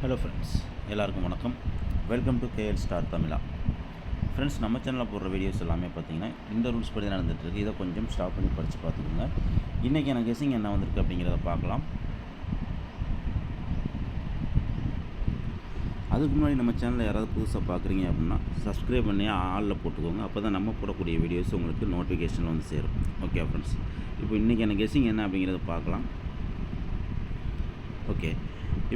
Hello friends, எல்லாருக்கும் வணக்கம். Welcome to KL star Tamizha. Friends, நம்ம சேனலில் போடுற வீடியோஸ் எல்லாமே பார்த்தீங்கன்னா இந்த ரூல்ஸ் படி நடந்துகிட்ருக்கு. இதை கொஞ்சம் ஸ்டாப் பண்ணி படித்து பார்த்துக்கோங்க. இன்றைக்கி எனக்கு கெஸ்ஸிங் என்ன வந்திருக்கு அப்படிங்கிறத பார்க்கலாம். அதுக்கு முன்னாடி நம்ம சேனலில் யாராவது புதுசாக பார்க்குறீங்க அப்படின்னா சப்ஸ்கிரைப் பண்ணி ஆளில் போட்டுக்கோங்க. அப்போ தான் நம்ம போடக்கூடிய வீடியோஸ் உங்களுக்கு நோட்டிஃபிகேஷன் வந்து சேரும். ஓகே ஃப்ரெண்ட்ஸ், இப்போ இன்றைக்கி எனக்கு கெஸ்ஸிங் என்ன அப்படிங்கிறத பார்க்கலாம். ஓகே,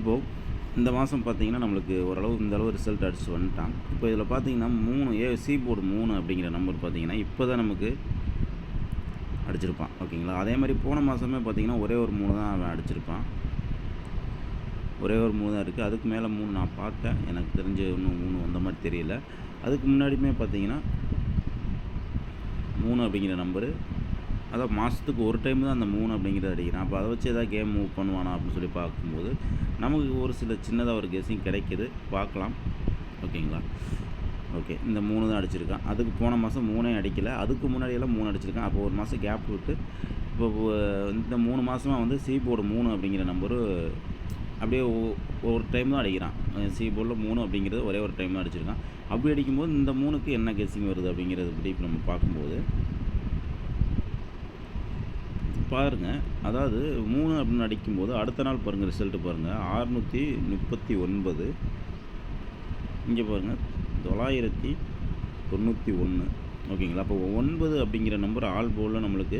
இப்போது இந்த மாதம் பார்த்திங்கன்னா நம்மளுக்கு ஓரளவு இந்தளவு ரிசல்ட் அடிச்சு வந்துட்டான். இப்போ இதில் பார்த்திங்கன்னா 3 சி போர்டு 3 அப்படிங்கிற நம்பர் பார்த்திங்கன்னா இப்போ தான் நமக்கு அடிச்சிருப்பான். ஓகேங்களா, அதே மாதிரி போன மாதமே பார்த்திங்கன்னா ஒரே ஒரு 3 தான் அவன் அடிச்சிருப்பான். ஒரே ஒரு 3 தான் இருக்குது. அதுக்கு மேலே 3 நான் பார்த்தேன், எனக்கு தெரிஞ்ச இன்னும் 3 வந்த மாதிரி தெரியல. அதுக்கு முன்னாடியுமே பார்த்திங்கன்னா 3 அப்படிங்கிற நம்பரு, அதான் மாதத்துக்கு ஒரு டைம் தான் அந்த 3 அப்படிங்கிறத அடிக்கிறான். அப்போ அதை வச்சு எதாவது கேம் மூவ் பண்ணுவானா அப்படின்னு சொல்லி பார்க்கும்போது நமக்கு ஒரு சில சின்னதாக ஒரு கெஸ்ஸிங் கிடைக்கிது, பார்க்கலாம். ஓகேங்களா, ஓகே, இந்த 3 தான் அடிச்சிருக்கான். அதுக்கு போன மாதம் 3 அடிக்கலை, அதுக்கு முன்னாடியெல்லாம் 3 அடிச்சிருக்கான். அப்போ ஒரு மாதம் கேப் விட்டு இப்போ இந்த 3 மாதமாக வந்து சி போர்டு 3 அப்படிங்கிற நம்பரு அப்படியே ஒரு டைம் தான் அடிக்கிறான். சி போர்டில் 3 அப்படிங்கிறது ஒரே ஒரு டைம் தான் அடிச்சிருக்கான். அப்படி அடிக்கும்போது இந்த 3க்கு என்ன கெஸ்ஸிங் வருது அப்படிங்கிறது பற்றி இப்போ நம்ம பார்க்கும்போது பாருங்கள். அதாவது 3 அப்படின்னு அடிக்கும்போது அடுத்த நாள் பாருங்கள், ரிசல்ட்டு பாருங்கள், 639. இங்கே பாருங்கள் 991. ஓகேங்களா, அப்போ 9 அப்படிங்கிற நம்பர் ஆல் போலில் நம்மளுக்கு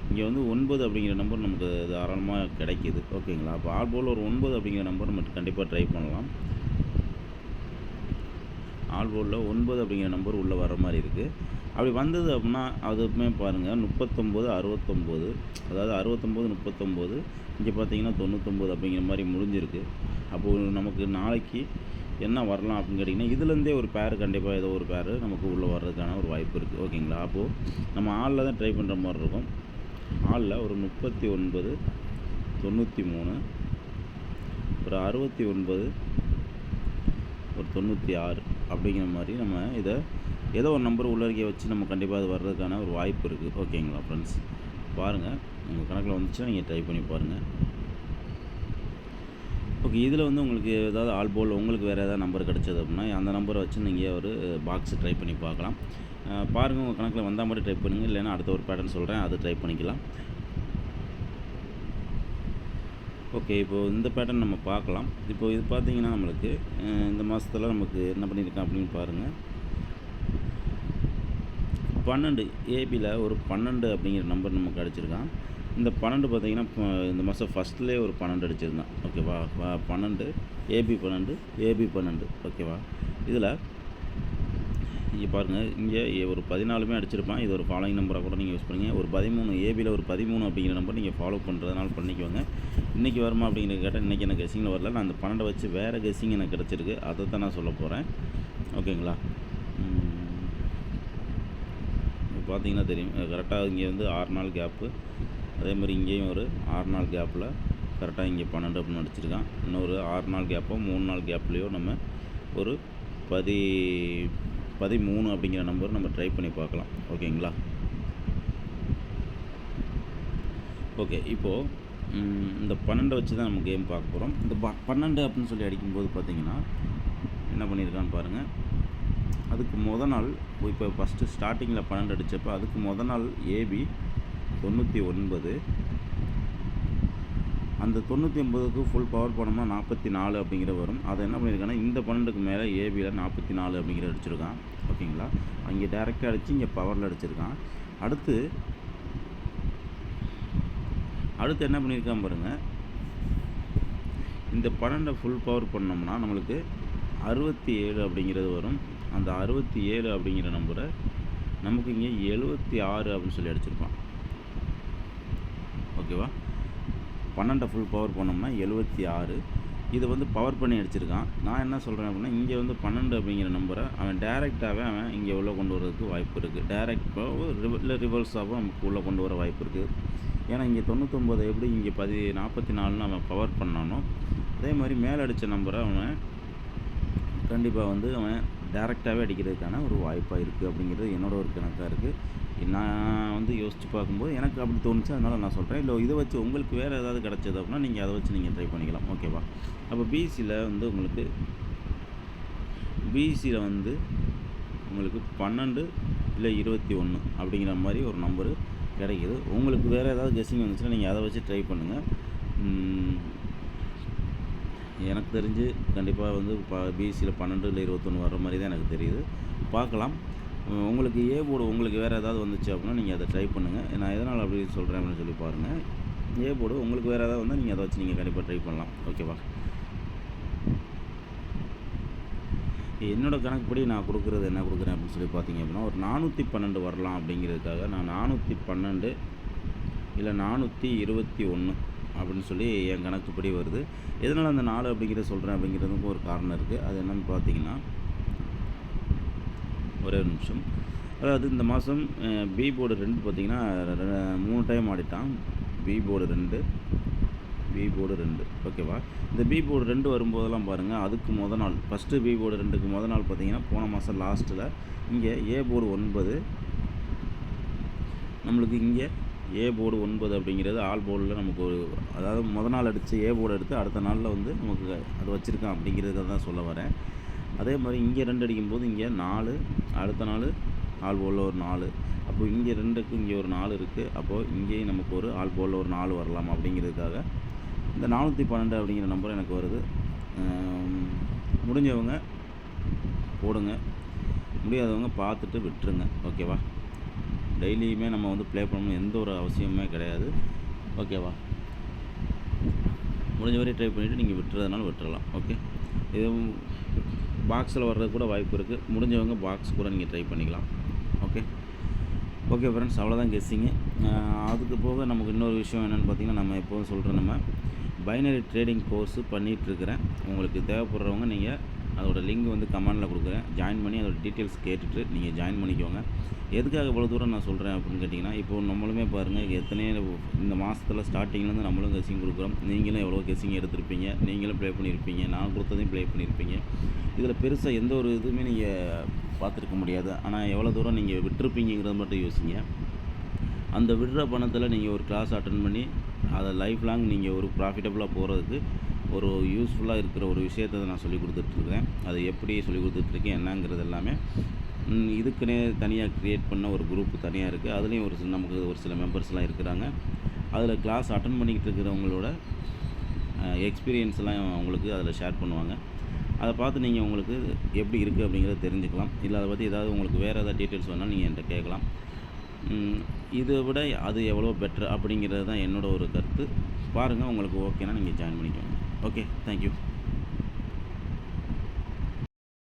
இங்கே வந்து 9 அப்படிங்கிற நம்பர் நமக்கு தாராளமாக கிடைக்கிது. ஓகேங்களா, அப்போ ஆல் போலில் ஒரு 9 அப்படிங்கிற நம்பர் நம்ம கண்டிப்பாக ட்ரை பண்ணலாம். ஆல் போலில் 9 அப்படிங்கிற நம்பர் உள்ளே வர மாதிரி இருக்குது. அப்படி வந்தது அப்படின்னா அதுவுமே பாருங்கள் 39 69, அதாவது 69 39, இங்கே பார்த்தீங்கன்னா 99 அப்படிங்கிற மாதிரி முடிஞ்சிருக்கு. அப்போது நமக்கு நாளைக்கு என்ன வரலாம் அப்படின்னு கேட்டிங்கன்னா இதுலேருந்தே ஒரு பேர் கண்டிப்பாக ஏதோ ஒரு பேர் நமக்கு உள்ளே வர்றதுக்கான ஒரு வாய்ப்பு இருக்குது. ஓகேங்களா, அப்போது நம்ம ஆளில் தான் ட்ரை பண்ணுற மாதிரி இருக்கும். ஆளில் ஒரு 39 93, ஒரு 69, ஒரு 96 அப்படிங்கிற மாதிரி நம்ம இதை ஏதோ ஒரு நம்பர் உள்ளறிக்கை வச்சு நம்ம கண்டிப்பாக அது வர்றதுக்கான ஒரு வாய்ப்பு இருக்குது. ஓகேங்களா ஃப்ரெண்ட்ஸ், பாருங்கள், உங்கள் கணக்கில் வந்துச்சுன்னா நீங்கள் ட்ரை பண்ணி பாருங்கள். ஓகே, இதில் வந்து உங்களுக்கு ஏதாவது ஆல் போல் உங்களுக்கு வேறு ஏதாவது நம்பர் கிடச்சது அப்படின்னா அந்த நம்பரை வச்சு நீங்கள் ஒரு பாக்ஸை ட்ரை பண்ணி பார்க்கலாம். பாருங்கள், உங்கள் கணக்கில் வந்தால் மட்டும் ட்ரை பண்ணுங்கள், இல்லைன்னா அடுத்த ஒரு பேட்டர்ன் சொல்கிறேன், அதை ட்ரை பண்ணிக்கலாம். ஓகே, இப்போது இந்த பேட்டர்ன் நம்ம பார்க்கலாம். இப்போது இது பார்த்திங்கன்னா நம்மளுக்கு இந்த மாதத்தில் நமக்கு என்ன பண்ணியிருக்கான் அப்படின்னு பாருங்கள். 12 ஏபியில் ஒரு 12 அப்படிங்கிற நம்பர் நமக்கு அடிச்சிருக்கான். இந்த 12 பார்த்திங்கன்னா இந்த மாதம் ஃபஸ்ட்லேயே ஒரு 12 அடிச்சிருந்தான். ஓகேவா, 12 ஏபி 12 ஏபி 12. ஓகேவா, இதில் இங்கே பாருங்கள், இங்கே ஒரு 14 அடிச்சிருப்பான். இது ஒரு ஃபாலோயிங் நம்பராக கூட நீங்கள் யூஸ் பண்ணுங்கள். ஒரு 13 ஏபியில் ஒரு 13 அப்படிங்கிற நம்பர் நீங்கள் ஃபாலோ பண்ணுறதுனால பண்ணிக்கோங்க. இன்றைக்கி வருமா அப்படிங்கிறது கேட்டால் இன்றைக்கி எனக்கு கெஸ்ஸிங்கில் வரல. நான் அந்த 12 வச்சு வேறு கெஸ்ஸிங் எனக்கு கிடச்சிருக்கு, அதை தான் நான் சொல்ல போகிறேன். ஓகேங்களா, பார்த்தீங்கன்னா தெரியும் கரெக்டாக இங்கே வந்து 6 நாள் கேப்பு, அதே மாதிரி இங்கேயும் ஒரு 6 நாள் கேப்பில் கரெக்டாக இங்கே 12 அப்படின்னு அடிச்சிருக்கான். இன்னொரு 6 நாள் கேப்போ 3 நாள் கேப்லேயோ நம்ம ஒரு 13 அப்படிங்கிற நம்பர் நம்ம ட்ரை பண்ணி பார்க்கலாம். ஓகேங்களா, ஓகே, இப்போது இந்த 12 வச்சு தான் நம்ம கேம் பார்க்க போகிறோம். இந்த 12 அப்படின்னு சொல்லி அடிக்கும்போது பார்த்திங்கன்னா என்ன பண்ணியிருக்கான்னு பாருங்கள். அதுக்கு நாள் இப்போ ஃபஸ்ட்டு ஸ்டார்டிங்கில் 12 அடித்தப்போ அதுக்கு நாள் ஏபி 99. அந்த 99க்கு ஃபுல் பவர் போனோம்னா 44 அப்படிங்கிற வரும். அதை என்ன பண்ணியிருக்காங்கன்னா இந்த 12க்கு மேலே ஏபியில் 44 அப்படிங்கிற அடிச்சிருக்கான். ஓகேங்களா, அங்கே டேரெக்டாக அடித்து இங்கே பவரில் அடிச்சிருக்கான். அடுத்து என்ன பண்ணியிருக்கான் பாருங்கள். இந்த 12 ஃபுல் பவர் பண்ணோம்னா நம்மளுக்கு 67 அப்படிங்கிறது வரும். அந்த 67 அப்படிங்கிற நம்பரை நமக்கு இங்கே 76 அப்படின்னு சொல்லி அடிச்சிருப்பான். ஓகேவா, 12 ஃபுல் பவர் பண்ணோம்னா 76. இதை வந்து பவர் பண்ணி அடிச்சிருக்கான். நான் என்ன சொல்கிறேன் அப்படின்னா இங்கே வந்து 12 அப்படிங்கிற நம்பரை அவன் டேரெக்டாகவே அவன் இங்கே உள்ளே கொண்டு வரதுக்கு வாய்ப்பு இருக்குது. டேரெக்டாக இல்லை ரிவர்ஸாகவும் நமக்கு உள்ளே கொண்டு வர வாய்ப்பு இருக்குது. ஏன்னா இங்கே 99 எப்படி இங்கே 44ன்னு அவன் பவர் பண்ணானோ அதே மாதிரி மேலே அடித்த நம்பரை அவன் கண்டிப்பாக வந்து அவன் டைரெக்டாகவே அடிக்கிறதுக்கான ஒரு வாய்ப்பாக இருக்குது அப்படிங்கிறது என்னோட ஒரு கணக்காக இருக்குது. நான் வந்து யோசித்து பார்க்கும்போது எனக்கு அப்படி தோணுச்சு, அதனால் நான் சொல்கிறேன். இல்லை இதை வச்சு உங்களுக்கு வேறு ஏதாவது கிடச்சது அப்படின்னா நீங்கள் அதை வச்சு நீங்கள் ட்ரை பண்ணிக்கலாம். ஓகேவா? அப்போ பிசியில் வந்து பிசியில் வந்து உங்களுக்கு 12 இல்லை 21 அப்படிங்கிற மாதிரி ஒரு நம்பரு கிடைக்கிது. உங்களுக்கு வேறு ஏதாவது கெஸ்ஸிங் வந்துச்சுன்னா நீங்கள் அதை வச்சு ட்ரை பண்ணுங்கள். எனக்கு தெரிஞ்சு கண்டிப்பாக வந்து பிசியில் 12 இல்லை 21 வர்ற மாதிரி தான் எனக்கு தெரியுது. பார்க்கலாம். உங்களுக்கு ஏ போர்டு உங்களுக்கு வேறு ஏதாவது வந்துச்சு அப்படின்னா நீங்கள் அதை ட்ரை பண்ணுங்கள். நான் எதனால் அப்படி சொல்கிறேன் அப்படின்னு சொல்லி பாருங்கள். ஏ போர்டு உங்களுக்கு வேறு ஏதாவது வந்தால் நீங்கள் அதை வச்சு நீங்கள் கண்டிப்பாக ட்ரை பண்ணலாம். ஓகேவா? என்னோட கணக்குப்படி நான் கொடுக்குறது என்ன கொடுக்குறேன் அப்படின்னு சொல்லி பார்த்தீங்க அப்படின்னா, ஒரு 412 வரலாம் அப்படிங்கிறதுக்காக நான் 412 இல்லை 421 அப்படின்னு சொல்லி என் கணக்குப்படி வருது. எதனால் அந்த 4 அப்படிங்கிறத சொல்கிறேன் அப்படிங்கிறதுக்கும் ஒரு காரணம் இருக்குது. அது என்னென்னு பார்த்தீங்கன்னா, ஒரே ஒரு நிமிஷம். அதாவது இந்த மாதம் பி போர்டு 2 பார்த்தீங்கன்னா 3 டைம் ஆடிட்டான். பி போர்டு 2 ஓகேவா? இந்த பி போர்டு 2 வரும்போதெல்லாம் பாருங்கள், அதுக்கு மொதல் நாள் ஃபஸ்ட்டு பி போர்டு 2க்கு மொதல் நாள் பார்த்தீங்கன்னா போன மாதம் லாஸ்ட்டில் இங்கே ஏ போர்டு 9 நம்மளுக்கு இங்கே ஏ போர்டு 9 அப்படிங்கிறது ஆல் போர்டில் நமக்கு ஒரு அதாவது மொதல் நாள் அடித்து ஏ போர்டு எடுத்து அடுத்த நாளில் வந்து நமக்கு அது வச்சுருக்கான் அப்படிங்கிறத தான் சொல்ல வரேன். அதே மாதிரி இங்கே 2 அடிக்கும்போது இங்கே 4 அடுத்த நாள் ஆல் போர்டில் ஒரு 4 அப்போது இங்கே 2க்கு இங்கே ஒரு 4 இருக்குது. அப்போது இங்கேயும் நமக்கு ஒரு ஆல் போர்டில் ஒரு 4 வரலாம் அப்படிங்கிறதுக்காக இந்த 412 அப்படிங்கிற நம்பர் எனக்கு வருது. முடிஞ்சவங்க போடுங்க, முடியாதவங்க பார்த்துட்டு விட்டுருங்க. ஓகேவா? டெய்லியுமே நம்ம வந்து ப்ளே பண்ணணும் எந்த ஒரு அவசியமே கிடையாது. ஓகேவா? முடிஞ்ச வரை ட்ரை பண்ணிவிட்டு நீங்கள் விட்டுறதுனால விட்டுறலாம். ஓகே, இது பாக்ஸில் வர்றது கூட வாய்ப்பு இருக்குது. முடிஞ்சவங்க பாக்ஸ் கூட நீங்கள் ட்ரை பண்ணிக்கலாம். ஓகே ஃப்ரெண்ட்ஸ், அவ்வளோதான் கெஸ்ஸிங்கு. அதுக்கு போக நமக்கு இன்னொரு விஷயம் என்னென்னு பார்த்தீங்கன்னா, நம்ம எப்போதும் சொல்கிற நம்ம பைனரி ட்ரேடிங் கோர்ஸு பண்ணிகிட்ருக்கிறேன். உங்களுக்கு தேவைப்படுறவங்க நீங்கள் அதோட லிங்க் வந்து கமெண்டில் கொடுக்குறேன். ஜாயின் பண்ணி அதோட டீட்டெயில்ஸ் கேட்டுட்டு நீங்கள் ஜாயின் பண்ணிக்கோங்க. எதுக்காக இவ்வளோ தூரம் நான் சொல்கிறேன் அப்படின்னு கேட்டிங்கன்னா, இப்போது நம்மளுமே பாருங்கள் எத்தனையோ இந்த மாதத்தில் ஸ்டார்டிங்லேருந்து நம்மளும் கெஸ்ஸிங் கொடுக்குறோம். நீங்களும் எவ்வளோ கெஸ்ஸிங் எடுத்திருப்பீங்க, நீங்களும் ப்ளே பண்ணியிருப்பீங்க, நான் கொடுத்ததையும் ப்ளே பண்ணியிருப்பீங்க. இதில் பெருசாக எந்த ஒரு இதுவுமே நீங்கள் பார்த்துருக்க முடியாது. ஆனால் எவ்வளோ தூரம் நீங்கள் விட்டுருப்பீங்கிறத மட்டும் யோசிங்க. அந்த விடுற பணத்தில் நீங்கள் ஒரு கிளாஸ் அட்டன் பண்ணி அதை லைஃப் லாங் நீங்கள் ஒரு ப்ராஃபிட்டபுளாக போகிறதுக்கு ஒரு யூஸ்ஃபுல்லாக இருக்கிற ஒரு விஷயத்தை நான் சொல்லிக் கொடுத்துட்ருக்கேன். அது எப்படி சொல்லிக் கொடுத்துட்ருக்கேன் என்னங்கிறது எல்லாமே இதுக்குன்னே தனியாக க்ரியேட் பண்ண ஒரு குரூப் தனியாக இருக்குது. அதுலேயும் நமக்கு ஒரு சில மெம்பர்ஸ்லாம் இருக்கிறாங்க. அதில் கிளாஸ் அட்டன் பண்ணிக்கிட்டு இருக்கிறவங்களோட எக்ஸ்பீரியன்ஸ்லாம் உங்களுக்கு அதில் ஷேர் பண்ணுவாங்க. அதை பார்த்து நீங்கள் உங்களுக்கு எப்படி இருக்குது அப்படிங்கிறத தெரிஞ்சுக்கலாம். இல்லை அதை பற்றி ஏதாவது உங்களுக்கு வேறு ஏதாவது டீட்டெயில்ஸ் வேணாலும் நீங்கள் என்கிட்ட கேட்கலாம். இதை விட அது எவ்வளோ பெட்ரு அப்படிங்கிறது தான் என்னோட ஒரு கருத்து. பாருங்கள், உங்களுக்கு ஓகேனா நீங்கள் ஜாயின் பண்ணிக்கோங்க. Okay, thank you.